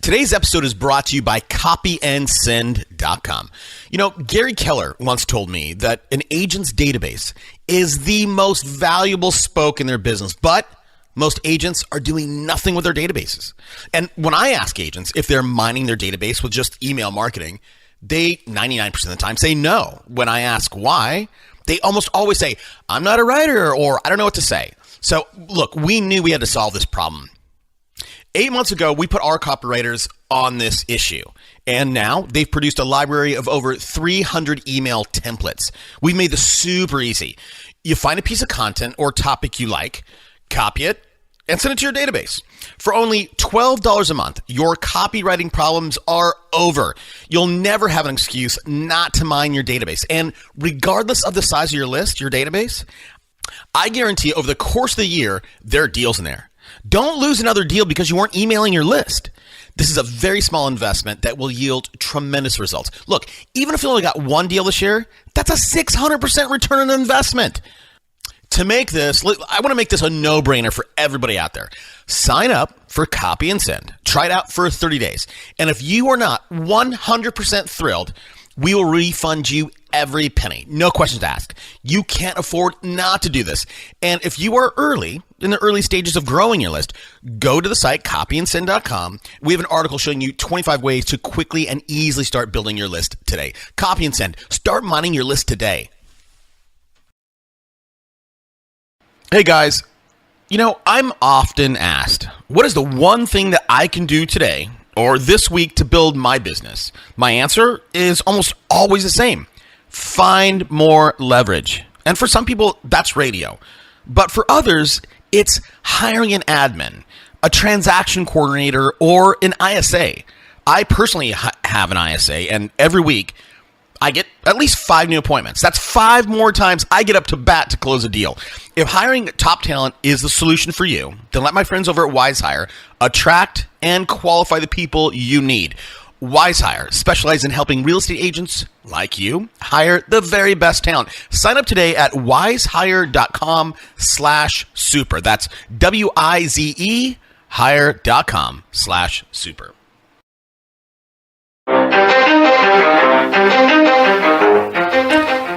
Today's episode is brought to you by copyandsend.com. You know, Gary Keller once told me that an agent's database is the most valuable spoke in their business, but most agents are doing nothing with their databases. And when I ask agents if they're mining their database with just email marketing, they 99% of the time say no. When I ask why, they almost always say, I'm not a writer, or I don't know what to say. So look, we knew we had to solve this problem. 8 months ago, we put our copywriters on this issue, and now they've produced a library of over 300 email templates. We've made this super easy. You find a piece of content or topic you like, copy it, and send it to your database. For only $12 a month, your copywriting problems are over. You'll never have an excuse not to mine your database. And regardless of the size of your list, your database, I guarantee over the course of the year, there are deals in there. Don't lose another deal because you weren't emailing your list. This is a very small investment that will yield tremendous results. Look, even if you only got one deal this year, that's a 600% return on investment. To make this, I want to make this a no-brainer for everybody out there. Sign up for Copy and Send. Try it out for 30 days. And if you are not 100% thrilled, we will refund you every penny. No questions asked. You can't afford not to do this. And if you are in the early stages of growing your list, go to the site copyandsend.com. We have an article showing you 25 ways to quickly and easily start building your list today. Copy and Send. Start mining your list today. Hey guys, you know, I'm often asked, what is the one thing that I can do today or this week to build my business? My answer is almost always the same. Find more leverage. And for some people, that's radio. But for others, it's hiring an admin, a transaction coordinator, or an ISA. I personally have an ISA, and every week I get at least 5 new appointments. That's 5 more times I get up to bat to close a deal. If hiring top talent is the solution for you, then let my friends over at WiseHire attract and qualify the people you need. WiseHire specializes in helping real estate agents like you hire the very best talent. Sign up today at wisehire.com/super. That's WIZE hire.com/super.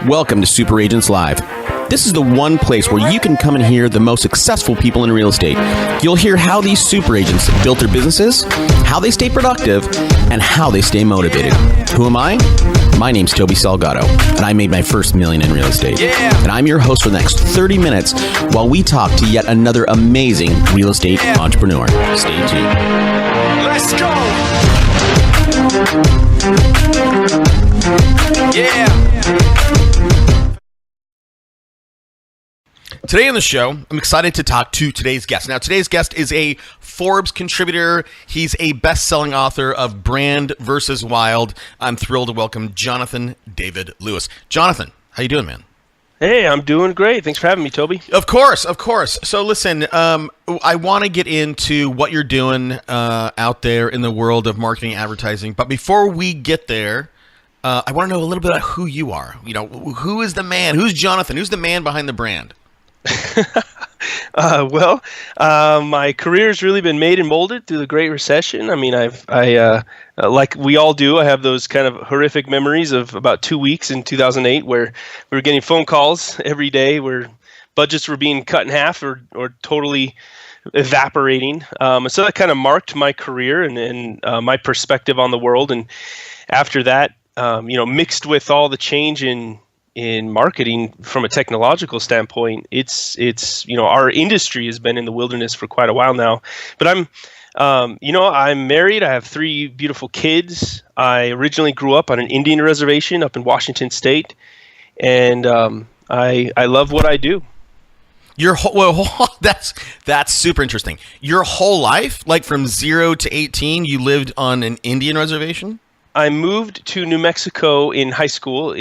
Welcome to Super Agents Live. This is the one place where you can come and hear the most successful people in real estate. You'll hear how these super agents built their businesses, how they stay productive, and how they stay motivated. Who am I? My name's Toby Salgado, and I made my first million in real estate. And I'm your host for the next 30 minutes while we talk to yet another amazing real estate entrepreneur. Stay tuned. Let's go! Yeah! Today on the show, I'm excited to talk to today's guest. Now, today's guest is a Forbes contributor. He's a best-selling author of Brand versus Wild. I'm thrilled to welcome Johnathan David Lewis. Johnathan, how you doing, man? Hey, I'm doing great. Thanks for having me, Toby. Of course. So listen, I want to get into what you're doing out there in the world of marketing and advertising. But before we get there, I want to know a little bit about who you are. You know, who is the man? Who's Johnathan? Who's the man behind the brand? My career has really been made and molded through the Great Recession. I mean, like we all do, I have those kind of horrific memories of about 2 weeks in 2008 where we were getting phone calls every day where budgets were being cut in half or totally evaporating. So that kind of marked my career and my perspective on the world. And after that, mixed with all the change in marketing from a technological standpoint, it's our industry has been in the wilderness for quite a while now. But I'm married. I have 3 beautiful kids. I originally grew up on an Indian reservation up in Washington State, and I love what I do. That's super interesting. Your whole life, like from 0 to 18, you lived on an Indian reservation? I moved to New Mexico in high school,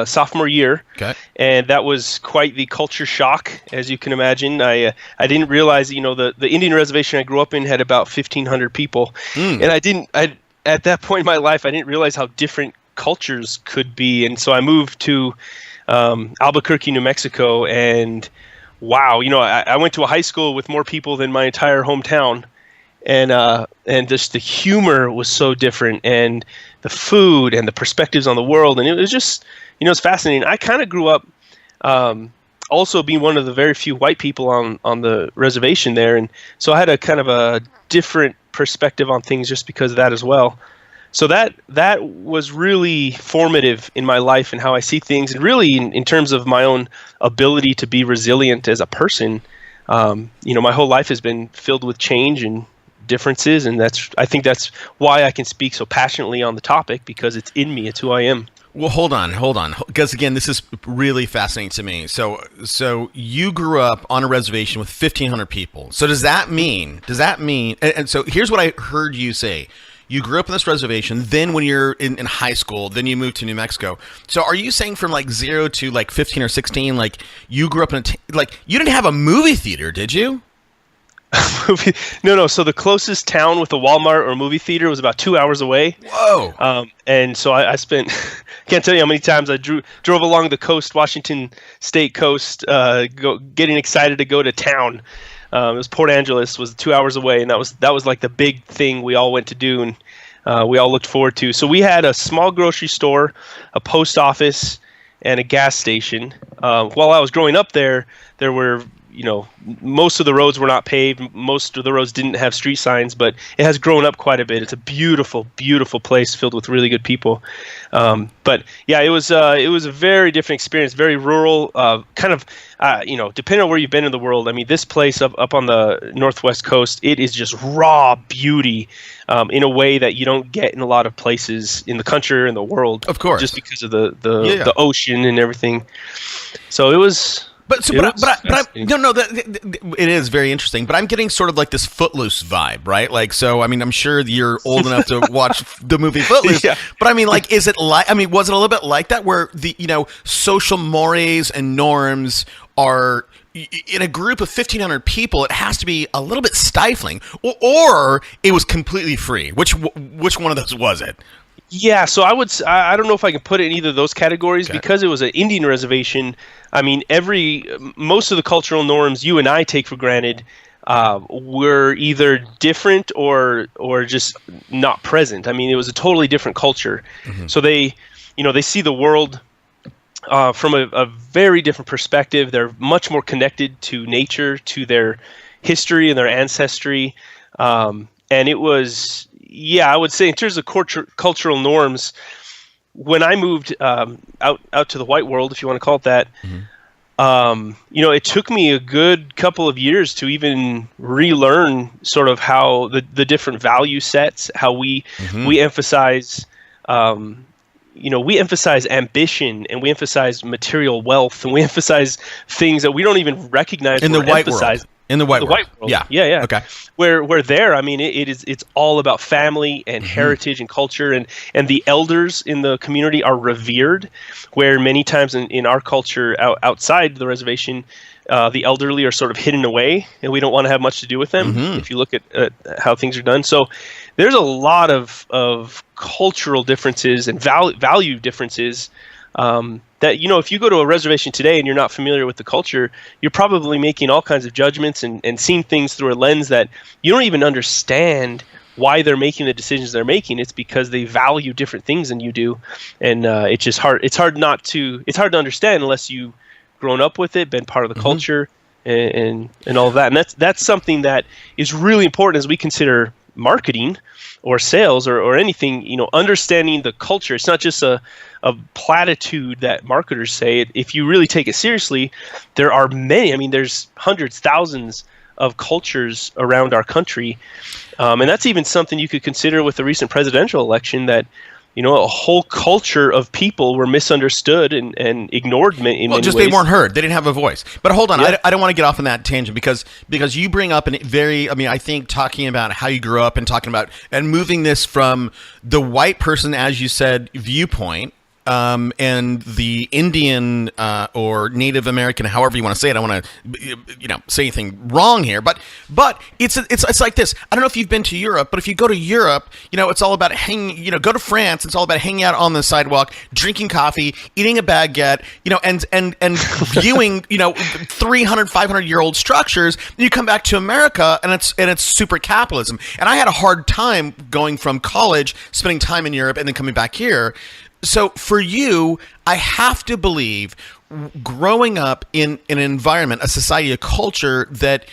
sophomore year, okay. And that was quite the culture shock, as you can imagine. I didn't realize, the Indian reservation I grew up in had about 1,500 people, and at that point in my life, I didn't realize how different cultures could be, and so I moved to Albuquerque, New Mexico, and wow, I went to a high school with more people than my entire hometown. and just the humor was so different, and the food and the perspectives on the world, and it was just, it's fascinating. I kind of grew up also being one of the very few white people on the reservation there, and so I had a kind of a different perspective on things just because of that as well. So that was really formative in my life and how I see things, and really in terms of my own ability to be resilient as a person. My whole life has been filled with change and differences, and I think that's why I can speak so passionately on the topic, because it's in me. It's who I am. Well, hold on, because again, this is really fascinating to me. So you grew up on a reservation with 1,500 people. So does that mean? And so here's what I heard you say. You grew up on this reservation. Then when you're in high school, then you moved to New Mexico. So are you saying from like 0 to like 15 or 16, like you grew up in you didn't have a movie theater, did you? No. So the closest town with a Walmart or movie theater was about 2 hours away. Whoa. And so I spent, can't tell you how many times I drove along the coast, Washington State coast, getting excited to go to town. It was Port Angeles, was 2 hours away, and that was like the big thing we all went to do, and we all looked forward to. So we had a small grocery store, a post office, and a gas station. While I was growing up there were, most of the roads were not paved. Most of the roads didn't have street signs, but it has grown up quite a bit. It's a beautiful, beautiful place filled with really good people. But yeah, it was a very different experience, very rural, depending on where you've been in the world. I mean, this place up on the northwest coast, it is just raw beauty in a way that you don't get in a lot of places in the country or in the world. Of course. Just because of the ocean and everything. So it was... it is very interesting. But I'm getting sort of like this Footloose vibe, right? Like, so I mean, I'm sure you're old enough to watch the movie Footloose. Yeah. But I mean, like, was it a little bit like that, where the social mores and norms are in a group of 1,500 people? It has to be a little bit stifling, or it was completely free. Which one of those was it? Yeah, so I don't know if I can put it in either of those categories, because it was an Indian reservation. I mean, most of the cultural norms you and I take for granted were either different or just not present. I mean, it was a totally different culture. Mm-hmm. So they see the world from a very different perspective. They're much more connected to nature, to their history and their ancestry, and it was. Yeah, I would say in terms of cultural norms, when I moved out to the white world, if you want to call it that, mm-hmm. It took me a good couple of years to even relearn sort of how the different value sets, how we emphasize, we emphasize ambition, and we emphasize material wealth, and we emphasize things that we don't even recognize in the white world. In the white world. Yeah. Okay. Where there, I mean, it's all about family and mm-hmm. heritage and culture, and the elders in the community are revered, where many times in our culture outside the reservation, the elderly are sort of hidden away, and we don't want to have much to do with them, mm-hmm. if you look at how things are done. So there's a lot of cultural differences and value differences that, if you go to a reservation today and you're not familiar with the culture, you're probably making all kinds of judgments and seeing things through a lens that you don't even understand why they're making the decisions they're making. It's because they value different things than you do. And it's just hard. It's hard to understand unless you've grown up with it, been part of the mm-hmm. culture and all of that. And that's something that is really important as we consider marketing or sales or anything, understanding the culture. It's not just a platitude that marketers say. If you really take it seriously, there are many. I mean, there's hundreds, thousands of cultures around our country. And that's even something you could consider with the recent presidential election, that a whole culture of people were misunderstood and ignored in many ways. They weren't heard. They didn't have a voice. But hold on, yeah. I don't want to get off on that tangent because you bring up I think talking about how you grew up and talking about and moving this from the white person, as you said, viewpoint, and the Indian or Native American, however you want to say it. I don't want to say anything wrong here, but it's like this. I don't know if you've been to Europe, but if you go to Europe, it's all about hanging. Go to France, it's all about hanging out on the sidewalk, drinking coffee, eating a baguette, and viewing 300, 500-year-old structures. You come back to America, and it's super capitalism. And I had a hard time going from college, spending time in Europe, and then coming back here. So for you, I have to believe, growing up in an environment, a society, a culture that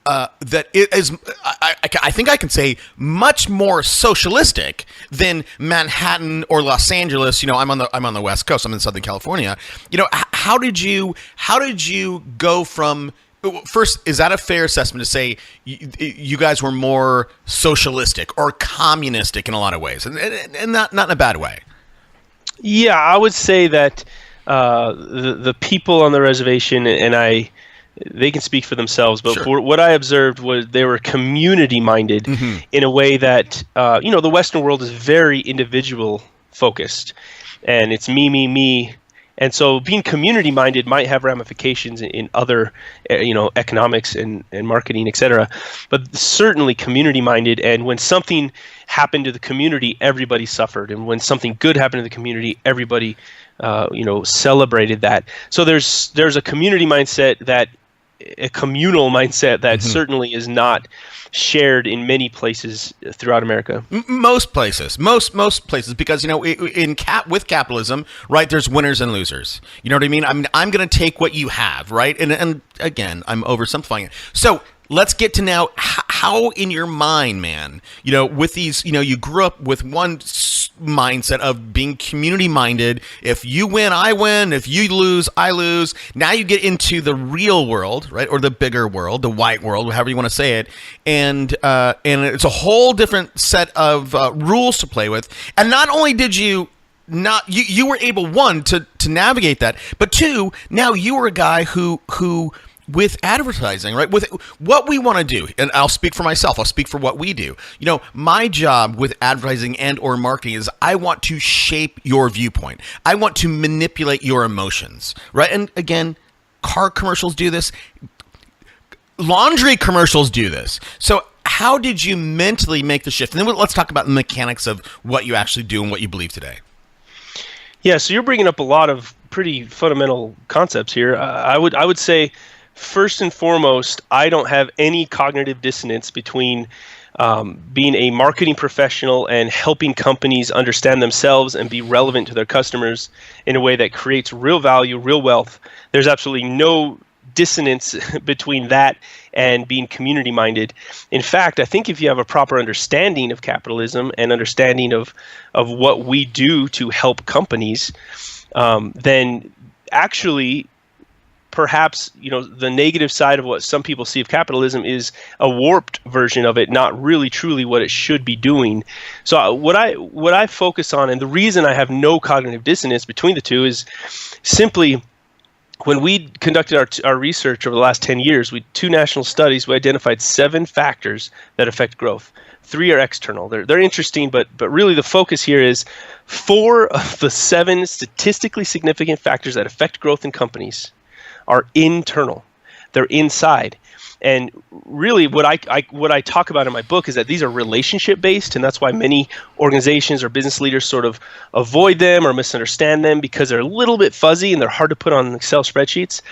it is, I think I can say, much more socialistic than Manhattan or Los Angeles. I'm on the West Coast. I'm in Southern California. How did you go from? First, is that a fair assessment to say you guys were more socialistic or communistic in a lot of ways, and not in a bad way? Yeah, I would say that the people on the reservation, and they can speak for themselves, but for what I observed was they were community-minded in a way that, the Western world is very individual-focused, and it's me. And so being community-minded might have ramifications in other, economics and marketing, et cetera. But certainly community-minded. And when something happened to the community, everybody suffered. And when something good happened to the community, everybody, celebrated that. So there's a community mindset, a communal mindset that certainly is not shared in many places throughout America. Most places, because with capitalism, right? There's winners and losers. You know what I mean? I'm going to take what you have, right? And again, I'm oversimplifying it. So let's get to now how in your mind, man, with these, you grew up with one mindset of being community minded. If you win, I win. If you lose, I lose. Now you get into the real world, right? Or the bigger world, the white world, however you want to say it. And it's a whole different set of rules to play with. And not only did you you were able, one, to navigate that, but two, now you were a guy who with advertising, right? With what we want to do, and I'll speak for myself, I'll speak for what we do. My job with advertising and or marketing is I want to shape your viewpoint. I want to manipulate your emotions, right? And again, car commercials do this. Laundry commercials do this. So how did you mentally make the shift? And then let's talk about the mechanics of what you actually do and what you believe today. Yeah, so you're bringing up a lot of pretty fundamental concepts here. I would say, first and foremost, I don't have any cognitive dissonance between being a marketing professional and helping companies understand themselves and be relevant to their customers in a way that creates real value, real wealth. There's absolutely no dissonance between that and being community-minded. In fact, I think if you have a proper understanding of capitalism and understanding of what we do to help companies, then actually perhaps the negative side of what some people see of capitalism is a warped version of it, not really truly what it should be doing. So what I focus on, and the reason I have no cognitive dissonance between the two, is simply when we conducted our research over the last 10 years, two national studies, we identified 7 factors that affect growth. 3 are external. They're interesting, but really the focus here is 4 of the 7 statistically significant factors that affect growth in companies are internal. They're inside. And really what I talk about in my book is that these are relationship based, and that's why many organizations or business leaders sort of avoid them or misunderstand them, because they're a little bit fuzzy and they're hard to put on Excel spreadsheets.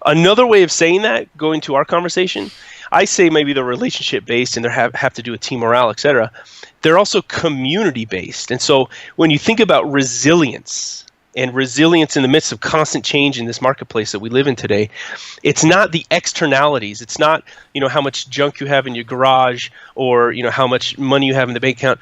Another way of saying that, going to our conversation, I say maybe they're relationship based and they have to do with team morale, et cetera. They're also community based. And so when you think about resilience in the midst of constant change in this marketplace that we live in today, it's not the externalities. It's not, how much junk you have in your garage or, how much money you have in the bank account.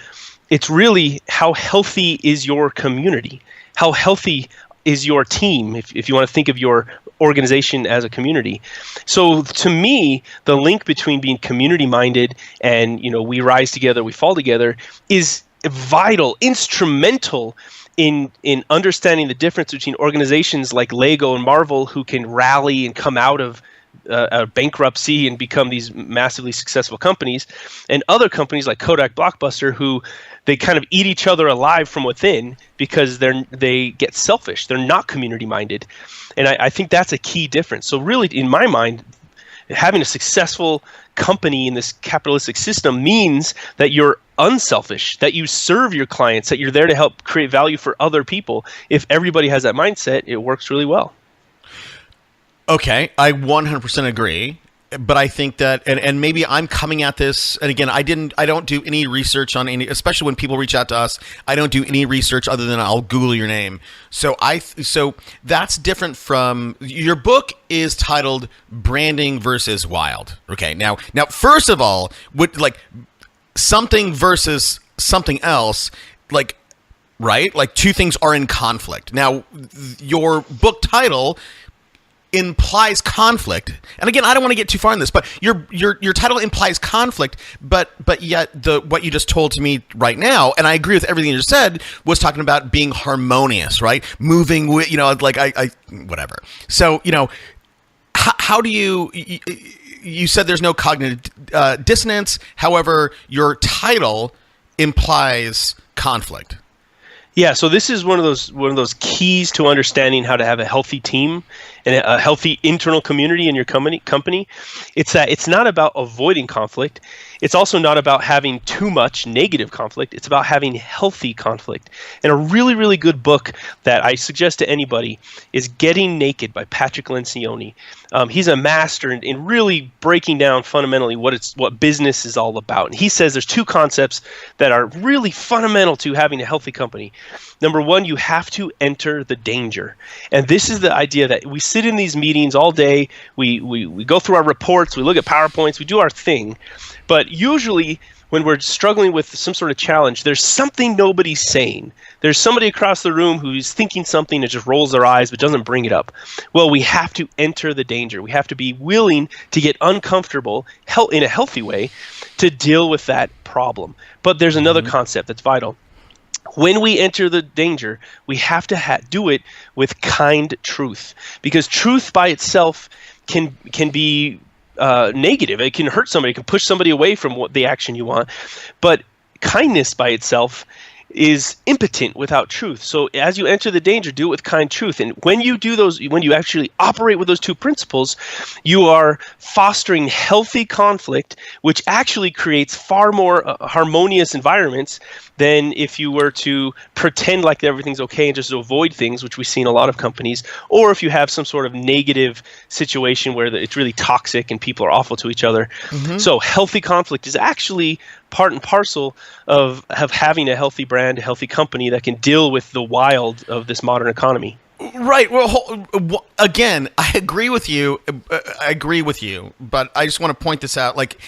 It's really how healthy is your community? How healthy is your team, if you want to think of your organization as a community? So to me, the link between being community-minded and, we rise together, we fall together, is vital, instrumental in understanding the difference between organizations like Lego and Marvel, who can rally and come out of a bankruptcy and become these massively successful companies, and other companies like Kodak, Blockbuster, who they kind of eat each other alive from within because they get selfish. They're not community minded, and I think that's a key difference. So really, in my mind, having a successful company in this capitalistic system means that you're unselfish, that you serve your clients, that you're there to help create value for other people. If everybody has that mindset, it works really well. Okay, I 100% agree. But I think that, and maybe I'm coming at this, and again, I don't do any research on any, especially when people reach out to us, I don't do any research other than I'll Google your name. So that's different from, your book is titled Branding versus Wild. Okay, now, first of all, like something versus something else, like, right? Like two things are in conflict. Now, your book title implies conflict, and again, I don't want to get too far in this, but your title implies conflict, but yet what you just told to me right now, and I agree with everything you just said, was talking about being harmonious, right? Moving with, like I whatever. So how do you said there's no cognitive dissonance, however, your title implies conflict. Yeah, so this is one of those keys to understanding how to have a healthy team and a healthy internal community in your company. It's that it's not about avoiding conflict. It's also not about having too much negative conflict. It's about having healthy conflict. And a really, really good book that I suggest to anybody is Getting Naked by Patrick Lencioni. He's a master in really breaking down fundamentally what business is all about. And he says there's two concepts that are really fundamental to having a healthy company. Number one, you have to enter the danger. And this is the idea that we sit in these meetings all day, we go through our reports, we look at PowerPoints, we do our thing. But usually when we're struggling with some sort of challenge, there's something nobody's saying. There's somebody across the room who's thinking something and just rolls their eyes but doesn't bring it up. Well, we have to enter the danger. We have to be willing to get uncomfortable in a healthy way to deal with that problem. But there's another concept that's vital. When we enter the danger, we have to do it with kind truth, because truth by itself can be negative. It can hurt somebody. It can push somebody away from the action you want. But kindness by itself is impotent without truth. So as you enter the danger, do it with kind truth. And when you do those, when you actually operate with those two principles, you are fostering healthy conflict, which actually creates far more harmonious environments than if you were to pretend like everything's okay and just avoid things, which we see in a lot of companies, or if you have some sort of negative situation where it's really toxic and people are awful to each other. So healthy conflict is actually part and parcel of having a healthy brand, a healthy company that can deal with the wild of this modern economy. Right. Well, again, I agree with you. But I just want to point this out. Like,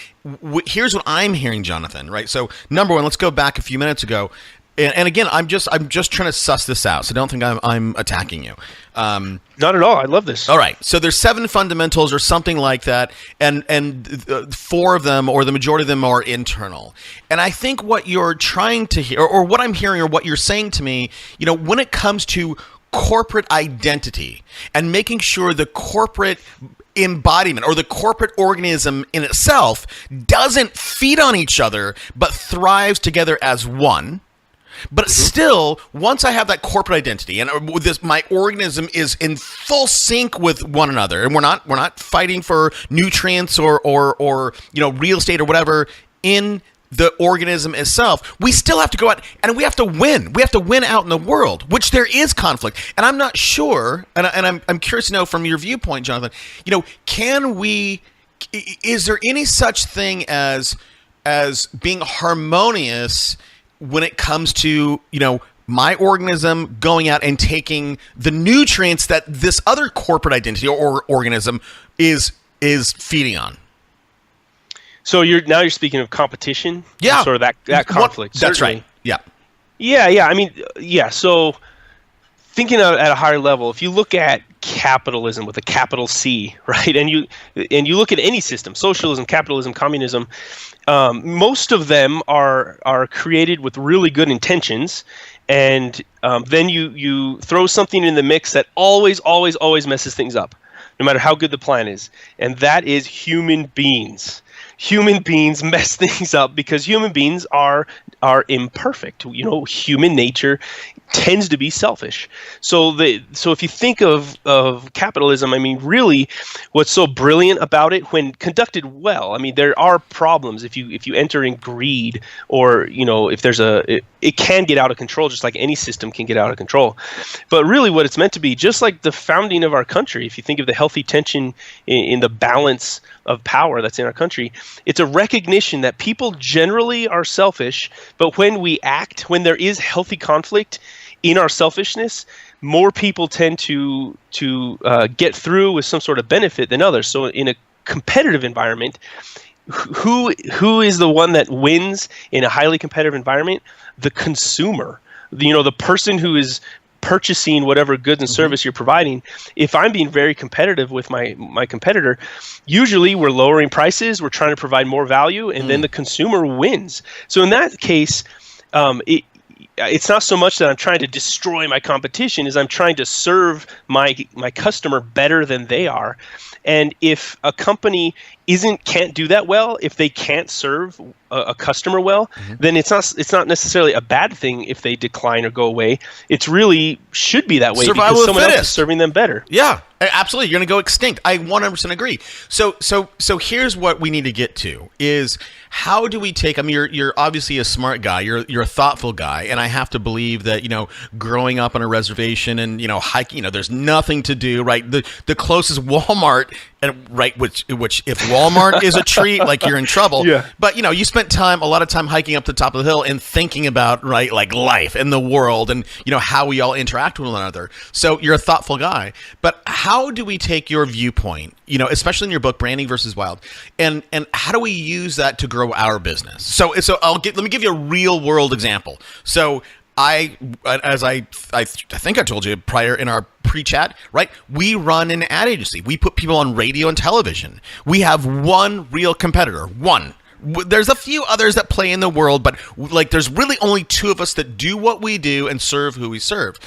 here's what I'm hearing, Johnathan. Right. So, number one, let's go back a few minutes ago. And again, I'm just trying to suss this out. So don't think I'm attacking you. Not at all. I love this. All right. So there's 7 fundamentals or something like that, and 4 of them, or the majority of them, are internal. And I think what you're trying to hear, or what I'm hearing, or what you're saying to me, when it comes to corporate identity and making sure the corporate embodiment or the corporate organism in itself doesn't feed on each other but thrives together as one. But still, once I have that corporate identity and my organism is in full sync with one another, and we're not fighting for nutrients or real estate or whatever in the organism itself, we still have to go out and we have to win. We have to win out in the world, which there is conflict. And I'm not sure, and I'm curious to know from your viewpoint, Johnathan, is there any such thing as being harmonious when it comes to, my organism going out and taking the nutrients that this other corporate identity or organism is feeding on? So you're speaking of competition, yeah, sort of that conflict. That's certainly. Right. Yeah. Yeah. I mean, yeah. So thinking at a higher level, if you look at capitalism with a capital C, right, and you look at any system, socialism, capitalism, communism, most of them are created with really good intentions, and then you throw something in the mix that always messes things up. no matter how good the plan is, and that is human beings. Human beings mess things up because human beings are imperfect. Human nature tends to be selfish. So if you think of capitalism, I mean, really, what's so brilliant about it when conducted well? I mean, there are problems if you enter in greed, or if there's it can get out of control, just like any system can get out of control. But really, what it's meant to be, just like the founding of our country, if you think of the healthy tension in the balance of power that's in our country, it's a recognition that people generally are selfish, but when we act, when there is healthy conflict in our selfishness, more people tend to get through with some sort of benefit than others. So in a competitive environment, who is the one that wins in a highly competitive environment? The consumer. The person who is purchasing whatever goods and service you're providing. If I'm being very competitive with my competitor, usually we're lowering prices, we're trying to provide more value, and then the consumer wins. So in that case, it's not so much that I'm trying to destroy my competition as I'm trying to serve my customer better than they are. And if a company can't do that well, if they can't serve a customer well, then it's not necessarily a bad thing if they decline or go away. It's really should be that way Survival because someone of the else is serving them better. Yeah, absolutely. You're going to go extinct. I 100% agree. So here's what we need to get to is how do we take, I mean, you're obviously a smart guy. You're a thoughtful guy. And I have to believe that, growing up on a reservation and, hiking, there's nothing to do, right? The closest Walmart, right, which if Walmart is a treat, like you're in trouble. Yeah. But, you spent a lot of time hiking up the top of the hill and thinking about, right, like life and the world and, how we all interact with one another. So you're a thoughtful guy. But how do we take your viewpoint, especially in your book, Branding versus Wild, and how do we use that to grow our business? So let me give you a real world example. So I think I told you prior in our pre-chat, right? We run an ad agency. We put people on radio and television. We have one real competitor, one. There's a few others that play in the world, but there's really only two of us that do what we do and serve who we serve.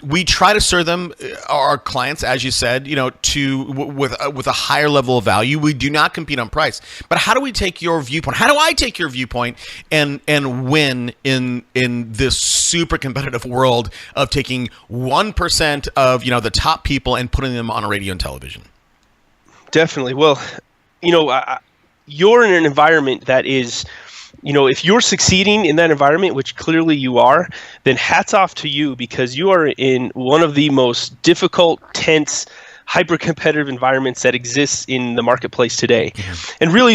We try to serve them, our clients, as you said, with a higher level of value. We do not compete on price. But how do we take your viewpoint? How do I take your viewpoint and win in this super competitive world of taking 1% of the top people and putting them on a radio and television? Definitely. Well, you're in an environment that is, if you're succeeding in that environment, which clearly you are, then hats off to you because you are in one of the most difficult, tense, hyper-competitive environments that exists in the marketplace today. And really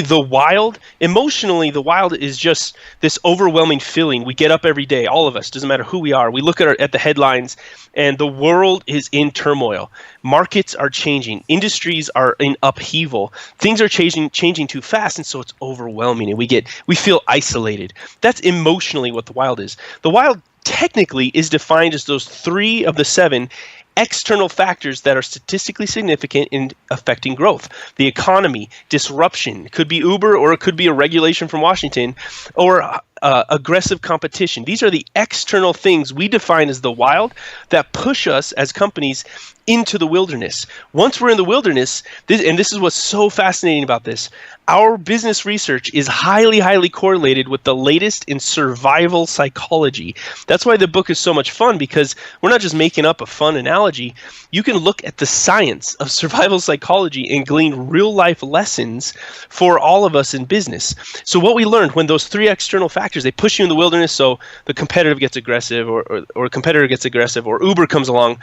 emotionally, the wild is just this overwhelming feeling. We get up every day, all of us, doesn't matter who we are. We look at the headlines and the world is in turmoil. Markets are changing. Industries are in upheaval. Things are changing too fast, and so it's overwhelming and we feel isolated. That's emotionally what the wild is. The wild technically is defined as those 3 of the 7 external factors that are statistically significant in affecting growth. The economy, disruption, it could be Uber or it could be a regulation from Washington, or aggressive competition. These are the external things we define as the wild that push us as companies into the wilderness. Once we're in the wilderness, this is what's so fascinating about this, our business research is highly, highly correlated with the latest in survival psychology. That's why the book is so much fun, because we're not just making up a fun analogy. You can look at the science of survival psychology and glean real life lessons for all of us in business. So what we learned when those 3 external factors, they push you in the wilderness, so the competitor gets aggressive or a competitor gets aggressive or Uber comes along.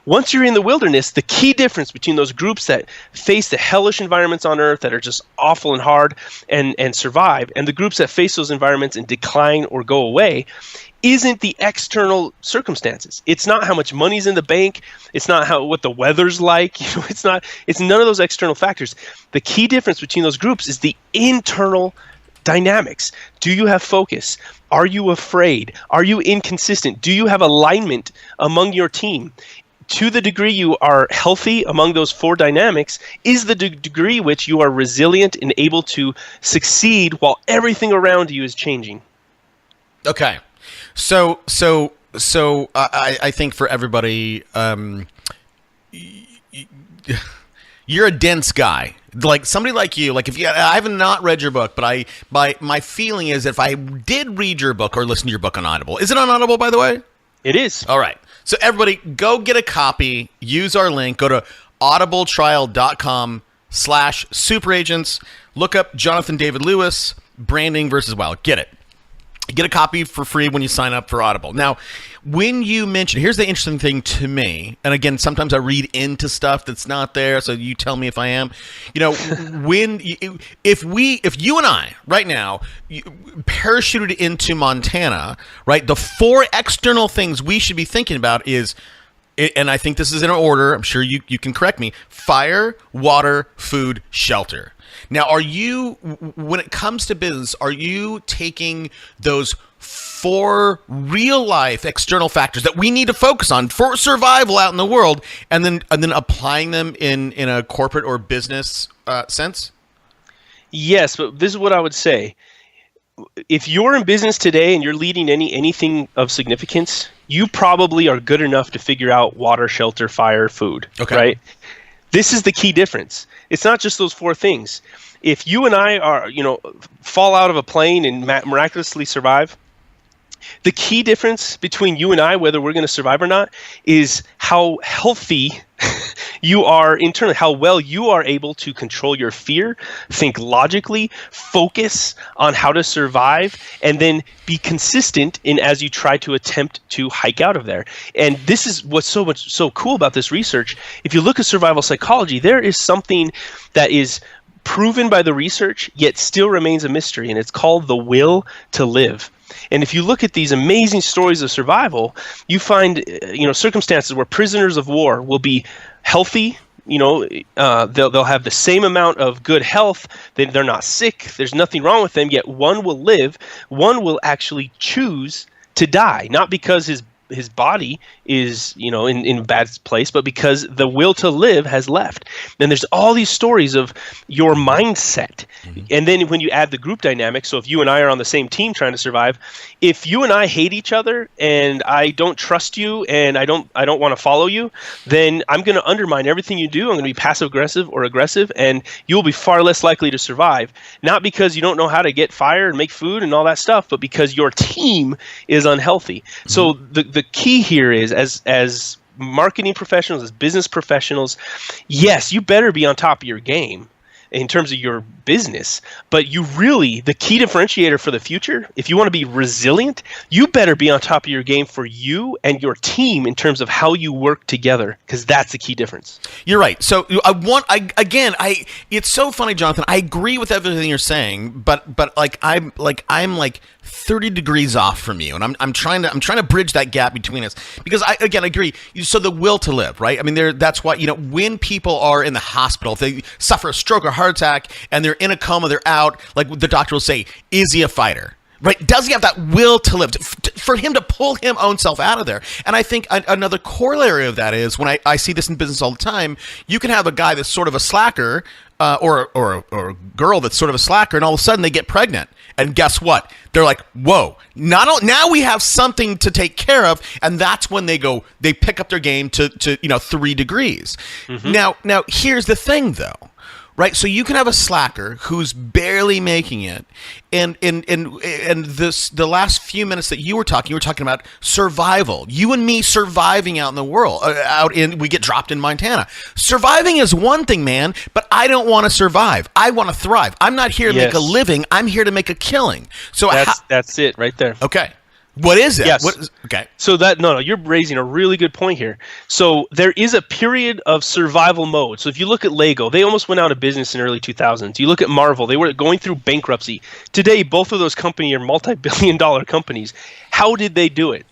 Once you're in the wilderness, the key difference between those groups that face the hellish environments on earth that are just awful and hard and survive, and the groups that face those environments and decline or go away, isn't the external circumstances. It's not how much money's in the bank. It's not what the weather's like. It's none of those external factors. The key difference between those groups is the internal dynamics. Do you have focus? Are you afraid? Are you inconsistent? Do you have alignment among your team? To the degree you are healthy among those 4 dynamics is the degree which you are resilient and able to succeed while everything around you is changing. Okay. So I think for everybody, You're a dense guy. Like somebody like you, like I have not read your book, but my feeling is if I did read your book or listen to your book on Audible, is it on Audible, by the way? It is. All right. So everybody go get a copy, use our link, go to audibletrial.com/superagents, look up Johnathan David Lewis, Branding versus Wow. Get it. Get a copy for free when you sign up for Audible. Now, when you mention, here's the interesting thing to me, and again, sometimes I read into stuff that's not there, so you tell me if I am. You know, if you and I right now parachuted into Montana, right, the 4 external things we should be thinking about is, and I think this is in order, I'm sure you can correct me: fire, water, food, shelter. Now, when it comes to business, are you taking those 4 real-life external factors that we need to focus on for survival out in the world, and then applying them in a corporate or business sense? Yes, but this is what I would say. If you're in business today and you're leading anything of significance, you probably are good enough to figure out water, shelter, fire, food, right? This is the key difference. It's not just those 4 things. If you and I are, fall out of a plane and miraculously survive, the key difference between you and I, whether we're going to survive or not, is how healthy you are internally, how well you are able to control your fear, think logically, focus on how to survive, and then be consistent in as you try to attempt to hike out of there. And this is what's so cool about this research. If you look at survival psychology, there is something that is proven by the research, yet still remains a mystery, and it's called the will to live. And if you look at these amazing stories of survival, you find circumstances where prisoners of war will be healthy. They'll have the same amount of good health. They're not sick. There's nothing wrong with them. Yet one will live. One will actually choose to die, not because his body is in a bad place, but because the will to live has left. And there's all these stories of your mindset. Mm-hmm. And then when you add the group dynamic, so if you and I are on the same team trying to survive, if you and I hate each other and I don't trust you and I don't want to follow you, then I'm going to undermine everything you do. I'm going to be passive aggressive or aggressive, and you'll be far less likely to survive. Not because you don't know how to get fire and make food and all that stuff, but because your team is unhealthy. Mm-hmm. So the key here is, as marketing professionals, as business professionals, yes, you better be on top of your game in terms of your business, but the key differentiator for the future, if you want to be resilient, you better be on top of your game for you and your team in terms of how you work together, because that's the key difference. You're right. So it's so funny, Johnathan. I agree with everything you're saying, but I'm 30 degrees off from you, and I'm trying to bridge that gap between us, because I agree. So the will to live, right? I mean, that's why when people are in the hospital, if they suffer a stroke or heart attack and they're in a coma, they're out. Like the doctor will say, "Is he a fighter?" Right? Does he have that will to live for him to pull his own self out of there? And I think another corollary of that is when I see this in business all the time. You can have a guy that's sort of a slacker, or a girl that's sort of a slacker, and all of a sudden they get pregnant. And guess what? They're like, whoa, now we have something to take care of. And that's when they pick up their game to 3 degrees. Mm-hmm. Now here's the thing though. Right, so you can have a slacker who's barely making it, and the last few minutes that you were talking about survival. You and me surviving out in the world, we get dropped in Montana. Surviving is one thing, man, but I don't want to survive. I want to thrive. I'm not here to make a living. I'm here to make a killing. So that's it right there. Okay. What is it? Yes. Okay. So you're raising a really good point here. So there is a period of survival mode. So if you look at Lego, they almost went out of business in early 2000s. You look at Marvel, they were going through bankruptcy. Today, both of those companies are multi-billion-dollar companies. How did they do it?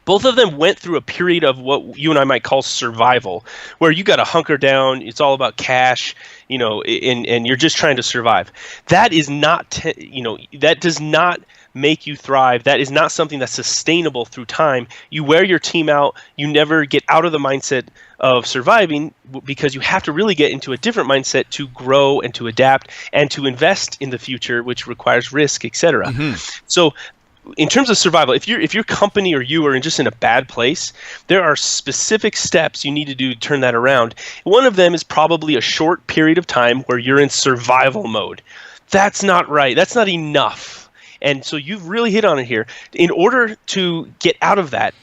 Both of them went through a period of what you and I might call survival, where you got to hunker down. It's all about cash, and you're just trying to survive. That is not, that does not make you thrive. That is not something that's sustainable through time. You wear your team out. You never get out of the mindset of surviving, because you have to really get into a different mindset to grow and to adapt and to invest in the future, which requires risk, etc. Mm-hmm. So in terms of survival, if your company or you are just in a bad place, there are specific steps you need to do to turn that around. One of them is probably a short period of time where you're in survival mode. That's not right. That's not enough. And so you've really hit on it here. In order to get out of that,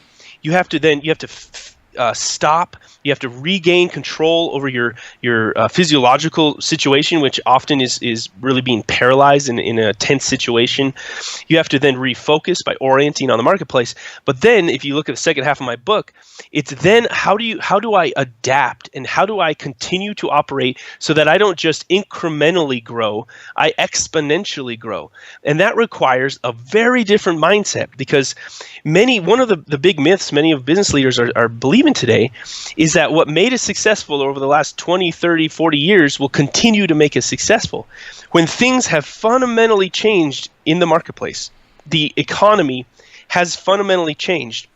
you have to stop. You have to regain control over your physiological situation, which often is really being paralyzed in a tense situation. You have to then refocus by orienting on the marketplace. But then, if you look at the second half of my book, it's then how do I adapt and how do I continue to operate so that I don't just incrementally grow, I exponentially grow, and that requires a very different mindset because one of the big myths many of business leaders are believing today is that what made us successful over the last 20, 30, 40 years will continue to make us successful. When things have fundamentally changed in the marketplace, the economy has fundamentally changed.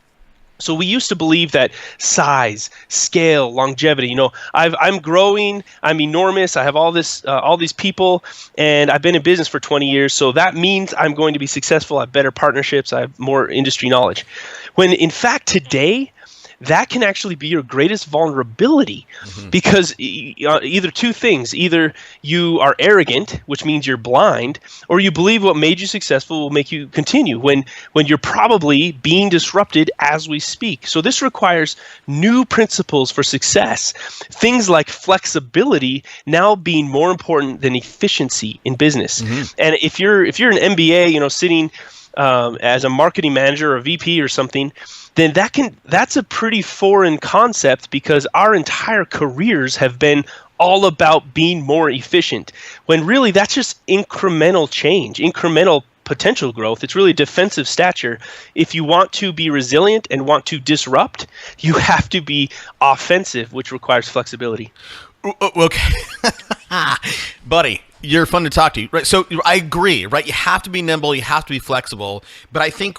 So we used to believe that size, scale, longevity, I'm growing, I'm enormous, I have all these people, and I've been in business for 20 years, so that means I'm going to be successful, I have better partnerships, I have more industry knowledge. When in fact today, that can actually be your greatest vulnerability because either two things. Either you are arrogant, which means you're blind, or you believe what made you successful will make you continue when you're probably being disrupted as we speak. So this requires new principles for success. Things like flexibility now being more important than efficiency in business. And if you're an MBA, sitting as a marketing manager or a VP or something, then that's a pretty foreign concept because our entire careers have been all about being more efficient, when really that's just incremental change, incremental potential growth. It's really defensive stature. If you want to be resilient and want to disrupt, you have to be offensive, which requires flexibility. Okay. Buddy, you're fun to talk to, right? So I agree, right? You have to be nimble, you have to be flexible, but I think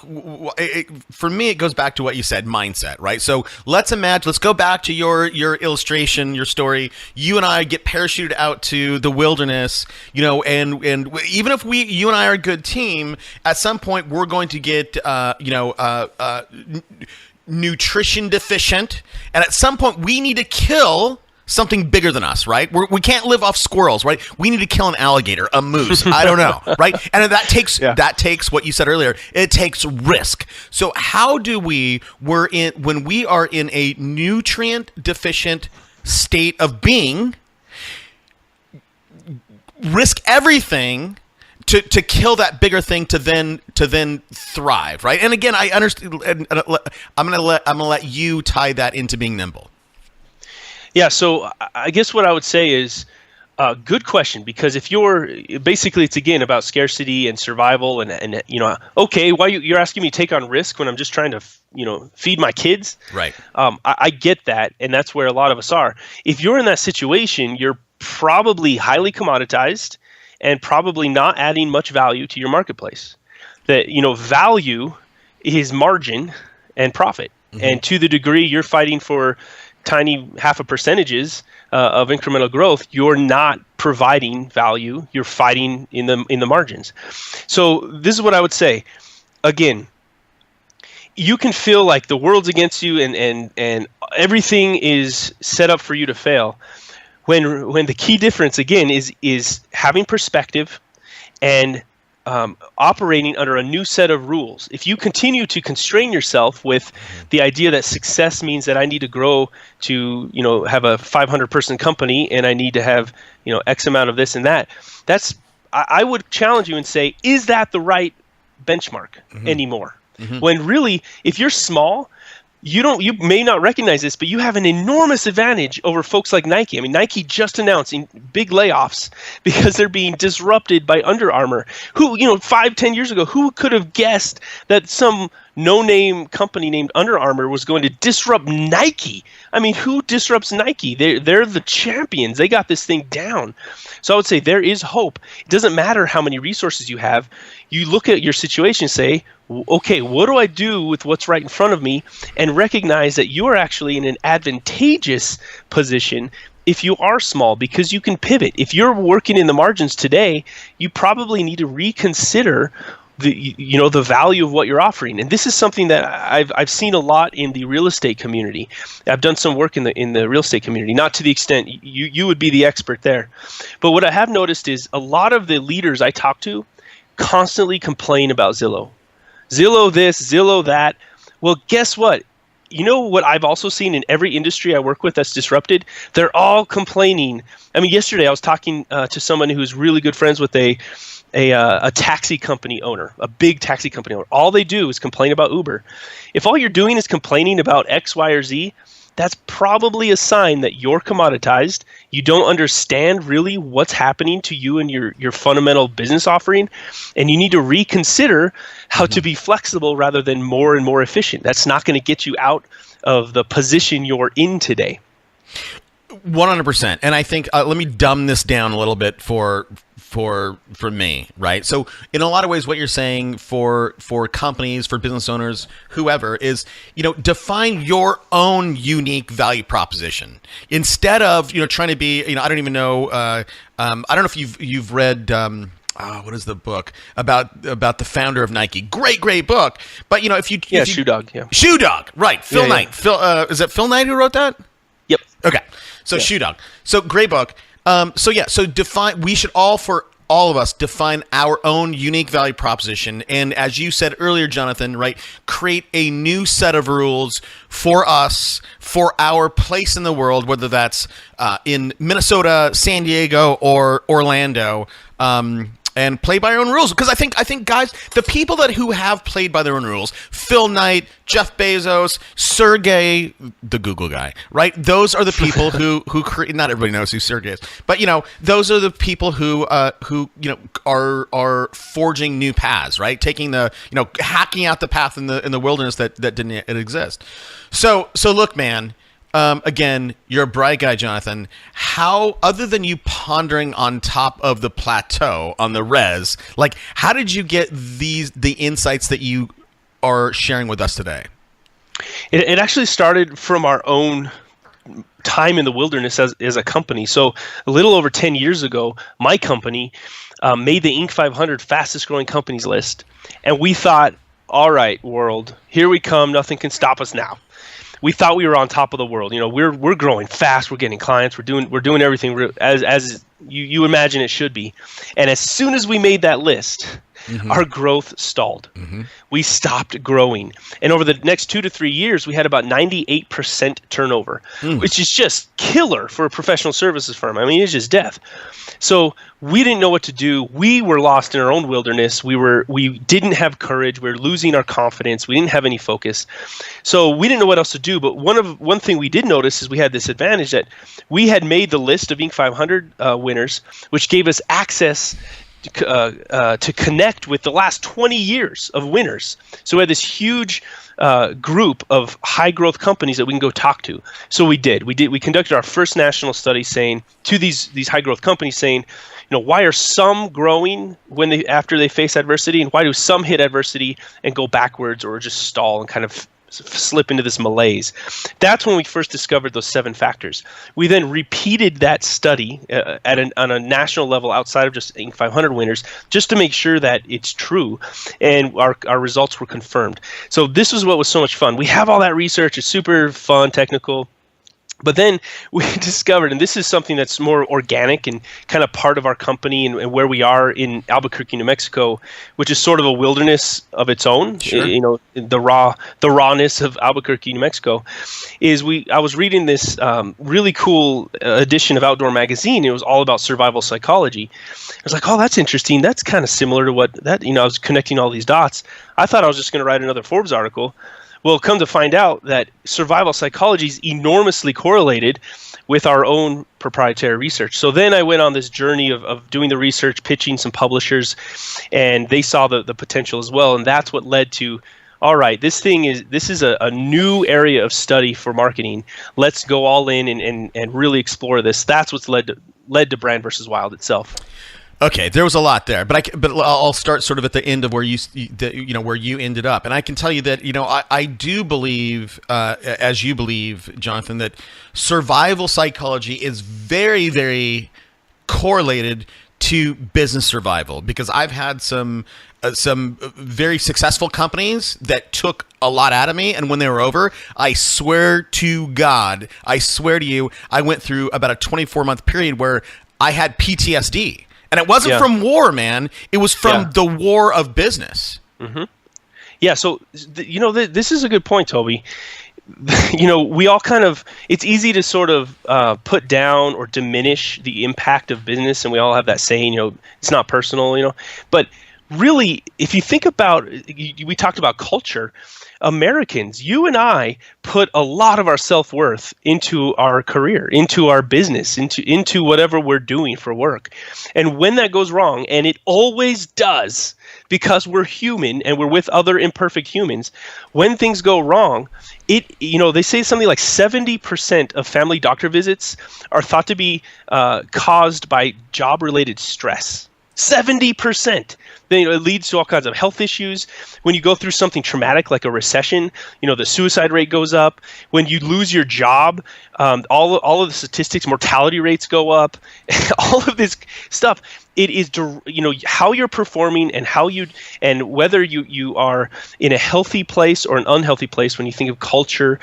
for me it goes back to what you said, mindset, right? So let's go back to your illustration, your story. You and I get parachuted out to the wilderness, and even if you and I are a good team, at some point we're going to get nutrition deficient, and at some point we need to kill something bigger than us, right? We can't live off squirrels, right? We need to kill an alligator, a moose, I don't know, right? And that takes what you said earlier, it takes risk. So how do when we are in a nutrient deficient state of being, risk everything to kill that bigger thing to then thrive, right? And again, I understand. I'm gonna let you tie that into being nimble. Yeah, so I guess what I would say is good question, because if it's again about scarcity and survival and okay, why you're asking me to take on risk when I'm just trying to feed my kids? Right. I get that, and that's where a lot of us are. If you're in that situation, you're probably highly commoditized and probably not adding much value to your marketplace. That value is margin and profit, and to the degree you're fighting for tiny half a percentages of incremental growth, you're not providing value. You're fighting in the margins. So this is what I would say. Again, you can feel like the world's against you and everything is set up for you to fail. When the key difference again is having perspective and operating under a new set of rules. If you continue to constrain yourself with the idea that success means that I need to grow to, have a 500-person company and I need to have, X amount of this and that, I would challenge you and say, is that the right benchmark anymore? When really, if you're small, you may not recognize this, but you have an enormous advantage over folks like Nike. I mean, Nike just announcing big layoffs because they're being disrupted by Under Armour. Who, 5-10 years ago, who could have guessed that some no-name company named Under Armour was going to disrupt Nike? I mean, who disrupts Nike? They're the champions. They got this thing down. So I would say there is hope. It doesn't matter how many resources you have. You look at your situation and say, okay, what do I do with what's right in front of me? And recognize that you are actually in an advantageous position if you are small, because you can pivot. If you're working in the margins today, you probably need to reconsider the value of what you're offering. And this is something that I've seen a lot in the real estate community. I've done some work in the real estate community, not to the extent you would be the expert there. But what I have noticed is a lot of the leaders I talk to constantly complain about Zillow. Zillow this, Zillow that. Well, guess what? You know what I've also seen in every industry I work with that's disrupted? They're all complaining. I mean, yesterday I was talking to someone who's really good friends with a taxi company owner, a big taxi company owner. All they do is complain about Uber. If all you're doing is complaining about X, Y, or Z, that's probably a sign that you're commoditized. You don't understand really what's happening to you and your fundamental business offering, and you need to reconsider how to be flexible rather than more and more efficient. That's not going to get you out of the position you're in today. 100%. And I think let me dumb this down a little bit for me, right? So in a lot of ways, what you're saying for companies, for business owners, whoever, is, define your own unique value proposition instead of, trying to be, I don't even know, I don't know if you've read, what is the book about the founder of Nike? Great book. But Shoe Dog. Yeah. Shoe Dog. Right. Phil Knight. Yeah. Is it Phil Knight who wrote that? Yep. Okay. So Shoe Dog. So great book. So define. We should all of us define our own unique value proposition, and as you said earlier, Johnathan, right, create a new set of rules for us, for our place in the world, whether that's in Minnesota, San Diego, or Orlando. And play by our own rules, because I think guys, the people who have played by their own rules, Phil Knight, Jeff Bezos, Sergey, the Google guy, right? Those are the people who create. Not everybody knows who Sergey is, but those are the people who are forging new paths, right? Taking the hacking out the path in the wilderness that didn't exist. So look, man. Again, you're a bright guy, Johnathan. How, other than you pondering on top of the plateau on the res, how did you get the insights that you are sharing with us today? It actually started from our own time in the wilderness as a company. So a little over 10 years ago, my company made the Inc. 500 fastest growing companies list. And we thought, all right, world, here we come. Nothing can stop us now. We thought we were on top of the world. We're growing fast. We're getting clients. We're doing everything as you imagine it should be. And as soon as we made that list, our growth stalled. We stopped growing. And over the next 2 to 3 years, we had about 98% turnover, which is just killer for a professional services firm. I mean, it's just death. So we didn't know what to do. We were lost in our own wilderness. We didn't have courage. We were losing our confidence. We didn't have any focus. So we didn't know what else to do. But one thing we did notice is we had this advantage that we had made the list of Inc. 500 winners, which gave us access to connect with the last 20 years of winners. So we had this huge group of high growth companies that we can go talk to. So we did. We conducted our first national study saying to these high growth companies saying, why are some growing after they face adversity, and why do some hit adversity and go backwards or just stall and kind of slip into this malaise? That's when we first discovered those 7 factors. We then repeated that study on a national level outside of just Inc. 500 winners, just to make sure that it's true, and our results were confirmed. So this was what was so much fun. We have all that research. It's super fun, technical. But then we discovered, and this is something that's more organic and kind of part of our company and where we are in Albuquerque, New Mexico, which is sort of a wilderness of its own. Sure. The rawness of Albuquerque, New Mexico, is I was reading this really cool edition of Outdoor Magazine. It was all about survival psychology. I was like, oh, that's interesting. That's kind of similar to what I was connecting all these dots. I thought I was just going to write another Forbes article. Well, come to find out that survival psychology is enormously correlated with our own proprietary research. So then I went on this journey of doing the research, pitching some publishers, and they saw the potential as well. And that's what led to, all right, this is a new area of study for marketing. Let's go all in and really explore this. That's what's led to Brand versus Wild itself. Okay, there was a lot there, but I'll start sort of at the end of where where you ended up, and I can tell you that I do believe, as you believe, Johnathan, that survival psychology is very, very correlated to business survival, because I've had some some very successful companies that took a lot out of me, and when they were over, I swear to God, I swear to you, I went through about a 24-month period where I had PTSD. And it wasn't from war, man. It was from the war of business. Mm-hmm. Yeah, so, this is a good point, Toby. We all kind of, it's easy to sort of put down or diminish the impact of business, and we all have that saying, it's not personal, but really, if you think about, we talked about culture, Americans, you and I put a lot of our self-worth into our career, into our business, into whatever we're doing for work. And when that goes wrong, and it always does, because we're human and we're with other imperfect humans, when things go wrong, they say something like 70% of family doctor visits are thought to be caused by job-related stress. 70%. Then it leads to all kinds of health issues. When you go through something traumatic like a recession, the suicide rate goes up. When you lose your job, all of the statistics, mortality rates go up. All of this stuff. It is, how you're performing and whether you are in a healthy place or an unhealthy place when you think of culture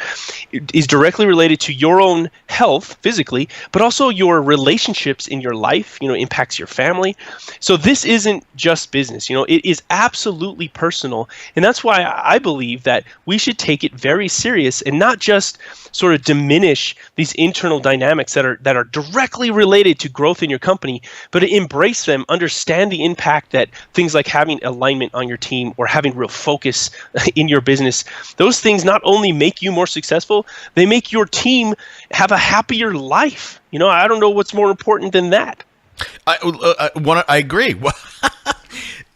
is directly related to your own health physically, but also your relationships in your life, impacts your family. So this isn't just business, it is absolutely personal. And that's why I believe that we should take it very serious and not just sort of diminish these internal dynamics that are directly related to growth in your company, but embrace them, understand the impact that things like having alignment on your team or having real focus in your business, those things not only make you more successful, they make your team have a happier life. I don't know what's more important than that. I agree.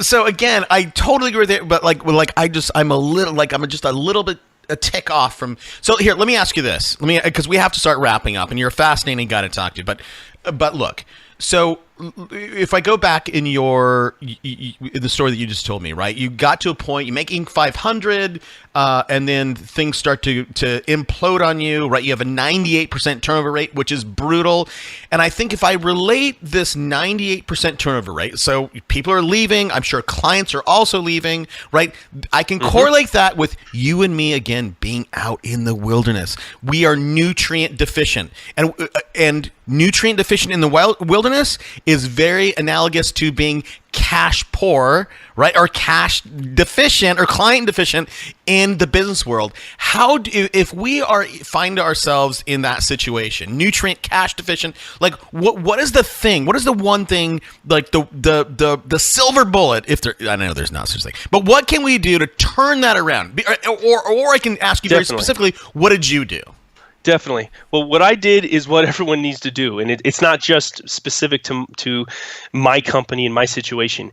So again, I totally agree with it, but I'm just a little bit a tick off from. So here, let me ask you this. Because we have to start wrapping up, and you're a fascinating guy to talk to. But look, so if I go back in the story that you just told me, right? You got to a point, you make Inc. 500, and then things start to implode on you, right? You have a 98% turnover rate, which is brutal. And I think if I relate this 98% turnover rate, so people are leaving, I'm sure clients are also leaving, right? I can correlate that with you and me, again, being out in the wilderness. We are nutrient deficient. And nutrient deficient in the wilderness is very analogous to being cash poor, right? Or cash deficient or client deficient in the business world. If we find ourselves in that situation, nutrient cash deficient, like what is the thing? What is the one thing, like the silver bullet? I know there's not such a thing, but what can we do to turn that around? Or I can ask you very specifically, what did you do? Definitely. Well, what I did is what everyone needs to do, and it's not just specific to my company and my situation.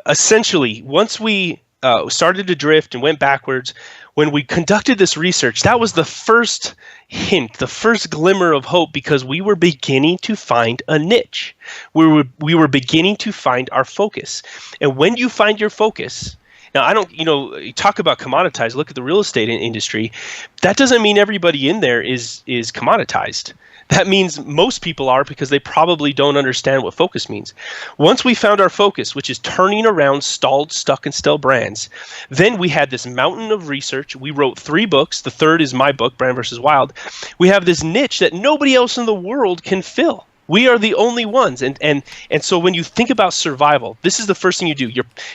Essentially, once we started to drift and went backwards, when we conducted this research, that was the first hint, the first glimmer of hope, because we were beginning to find a niche. We were beginning to find our focus. And when you find your focus, now, I don't, you talk about commoditized. Look at the real estate industry. That doesn't mean everybody in there is commoditized. That means most people are, because they probably don't understand what focus means. Once we found our focus, which is turning around stalled, stuck, and stale brands, then we had this mountain of research. We wrote 3 books. The third is my book, Brand vs. Wild. We have this niche that nobody else in the world can fill. We are the only ones, and so when you think about survival, this is the first thing you do.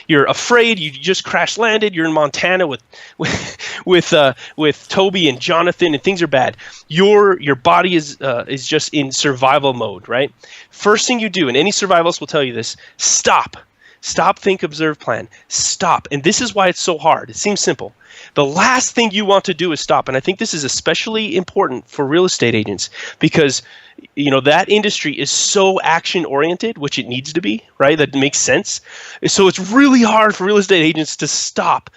You're afraid. You just crash landed. You're in Montana with Toby and Johnathan, and things are bad. Your body is just in survival mode, right? First thing you do, and any survivalist will tell you this: stop, think, observe, plan. Stop, and this is why it's so hard. It seems simple. The last thing you want to do is stop, and I think this is especially important for real estate agents, because that industry is so action oriented, which it needs to be, right? That makes sense. So it's really hard for real estate agents to stop.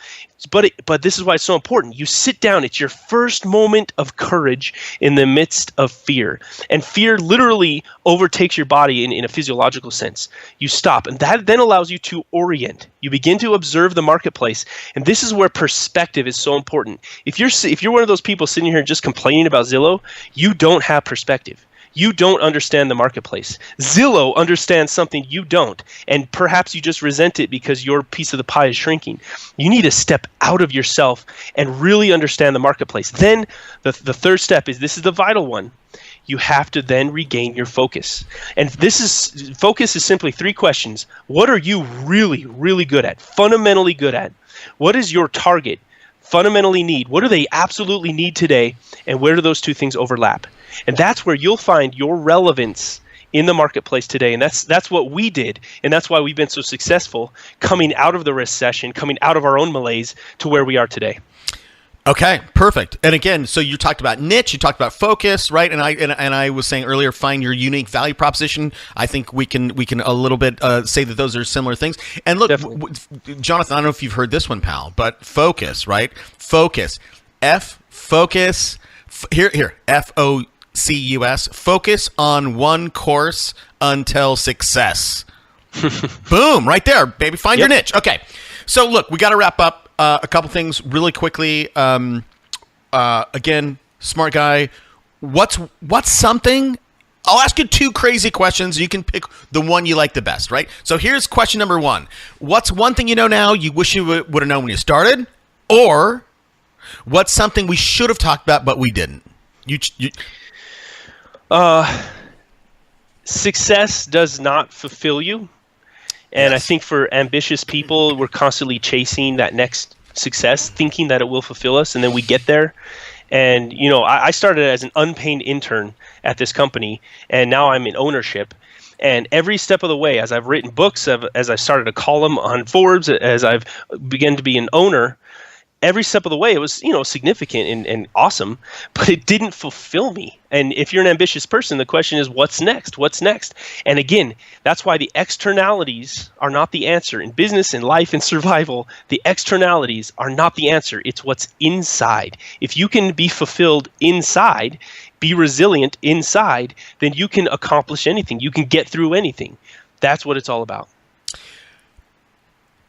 But this is why it's so important. You sit down. It's your first moment of courage in the midst of fear. And fear literally overtakes your body in a physiological sense. You stop. And that then allows you to orient. You begin to observe the marketplace. And this is where perspective is so important. If you're one of those people sitting here just complaining about Zillow, you don't have perspective. You don't understand the marketplace. Zillow understands something you don't, and perhaps you just resent it because your piece of the pie is shrinking. You need to step out of yourself and really understand the marketplace. Then the third step is, this is the vital one. You have to then regain your focus. And focus is simply 3 questions. What are you really, really good at, fundamentally good at? What is your target fundamentally need? What do they absolutely need today? And where do those 2 things overlap? And that's where you'll find your relevance in the marketplace today. And that's what we did. And that's why we've been so successful coming out of the recession, coming out of our own malaise to where we are today. Okay, perfect. And again, so you talked about niche, you talked about focus, right? And I was saying earlier, find your unique value proposition. I think we can a little bit say that those are similar things. And look, Johnathan, I don't know if you've heard this one, pal, but focus, right? Focus, focus. Here, FOCUS. Focus on one course until success. Boom, right there, baby. Find your niche. Okay, so look, we got to wrap up. A couple things really quickly. Again, smart guy. What's something? I'll ask you 2 crazy questions. You can pick the one you like the best, right? So here's question number 1. What's one thing you know now you wish you would have known when you started? Or what's something we should have talked about but we didn't? Success does not fulfill you. And I think for ambitious people, we're constantly chasing that next success, thinking that it will fulfill us, and then we get there. And, I started as an unpaid intern at this company, and now I'm in ownership. And every step of the way, as I've written books, as I started a column on Forbes, as I've begun to be an owner, every step of the way, it was, significant and awesome, but it didn't fulfill me. And if you're an ambitious person, the question is, what's next? What's next? And again, that's why the externalities are not the answer. In business, in life, in survival, the externalities are not the answer. It's what's inside. If you can be fulfilled inside, be resilient inside, then you can accomplish anything. You can get through anything. That's what it's all about.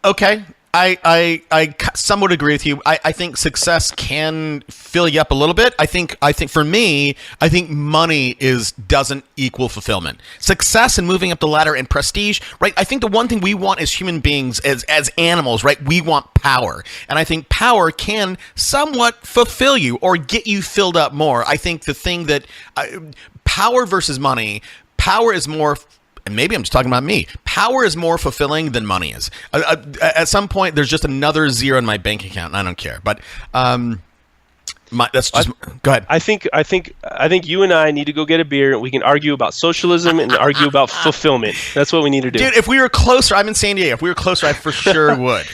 Okay. I somewhat agree with you. I think success can fill you up a little bit. I think for me, I think money doesn't equal fulfillment. Success and moving up the ladder and prestige, right? I think the one thing we want as human beings, as animals, right? We want power. And I think power can somewhat fulfill you or get you filled up more. I think the thing that power versus money, power is more, and maybe I'm just talking about me, power is more fulfilling than money is. At some point, there's just another zero in my bank account, and I don't care. But that's just go ahead. I think you and I need to go get a beer, and we can argue about socialism and argue about fulfillment. That's what we need to do. Dude, if we were closer, I'm in San Diego. If we were closer, I for sure would.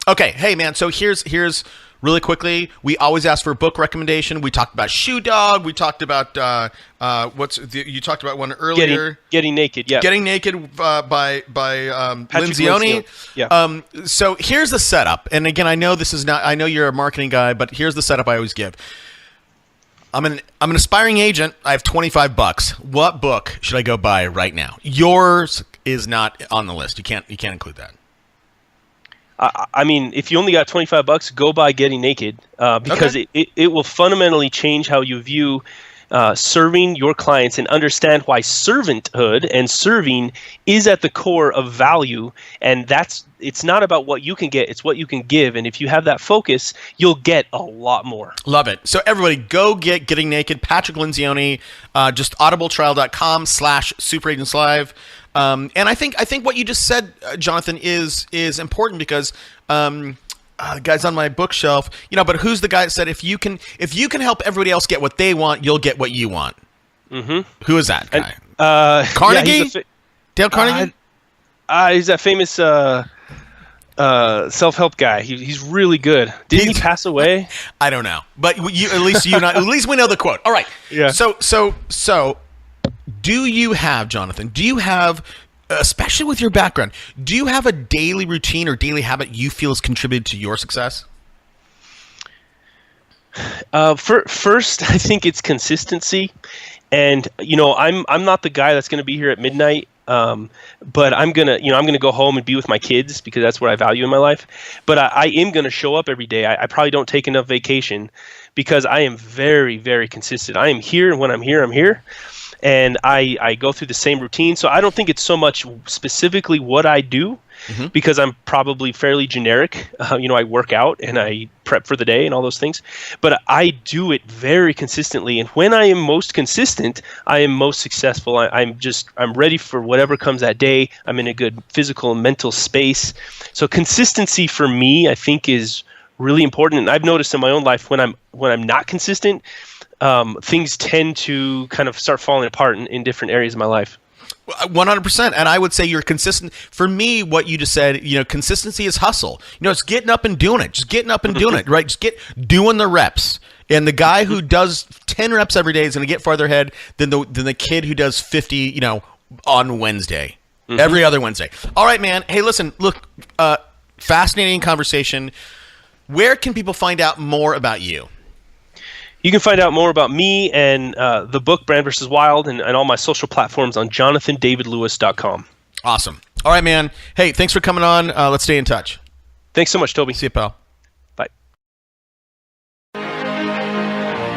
Okay, hey man. So here's really quickly, we always ask for a book recommendation. We talked about Shoe Dog. We talked about you talked about one earlier. Getting Naked. Yeah. Getting Naked by Linzioni. Yeah. So here's the setup. And again, I know this is not. I know you're a marketing guy, but here's the setup I always give. I'm an aspiring agent. I have $25. What book should I go buy right now? Yours is not on the list. You can't include that. I mean, if you only got $25, go buy Getting Naked because it will fundamentally change how you view serving your clients and understand why servanthood and serving is at the core of value. And it's not about what you can get, it's what you can give. And if you have that focus, you'll get a lot more. Love it. So everybody go get Getting Naked, Patrick Linzioni, just audibletrial.com/superagentslive. And I think what you just said, Johnathan, is important because the guy's on my bookshelf, but who's the guy that said if you can help everybody else get what they want, you'll get what you want? Mm-hmm. Who is that guy? Carnegie? Yeah, Dale Carnegie? He's that famous self-help guy. He's really good. Didn't he pass away? I don't know, but at least we know the quote. All right. Yeah. So. Do you have, Johnathan, especially with your background, do you have a daily routine or daily habit you feel has contributed to your success? First, I think it's consistency. And, I'm not the guy that's going to be here at midnight. But I'm going to go home and be with my kids because that's what I value in my life. But I am going to show up every day. I probably don't take enough vacation because I am very, very consistent. I am here, and when I'm here, I'm here. and I go through the same routine. So I don't think it's so much specifically what I do, because I'm probably fairly generic. I work out and I prep for the day and all those things, but I do it very consistently. And when I am most consistent, I am most successful. I'm ready for whatever comes that day. I'm in a good physical and mental space. So consistency for me, I think, is really important. And I've noticed in my own life when I'm not consistent, things tend to kind of start falling apart in different areas of my life. 100%. And I would say you're consistent. For me, what you just said, consistency is hustle. It's getting up and doing it. Just getting up and doing it, right? Just doing the reps. And the guy who does 10 reps every day is going to get farther ahead than the kid who does 50, on Wednesday, every other Wednesday. All right, man. Hey, listen, look, fascinating conversation. Where can people find out more about you? You can find out more about me and the book Brand vs. Wild and all my social platforms on JonathanDavidLewis.com. Awesome. All right, man. Hey, thanks for coming on. Let's stay in touch. Thanks so much, Toby. See you, pal. Bye.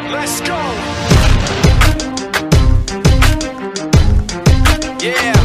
Let's go. Yeah.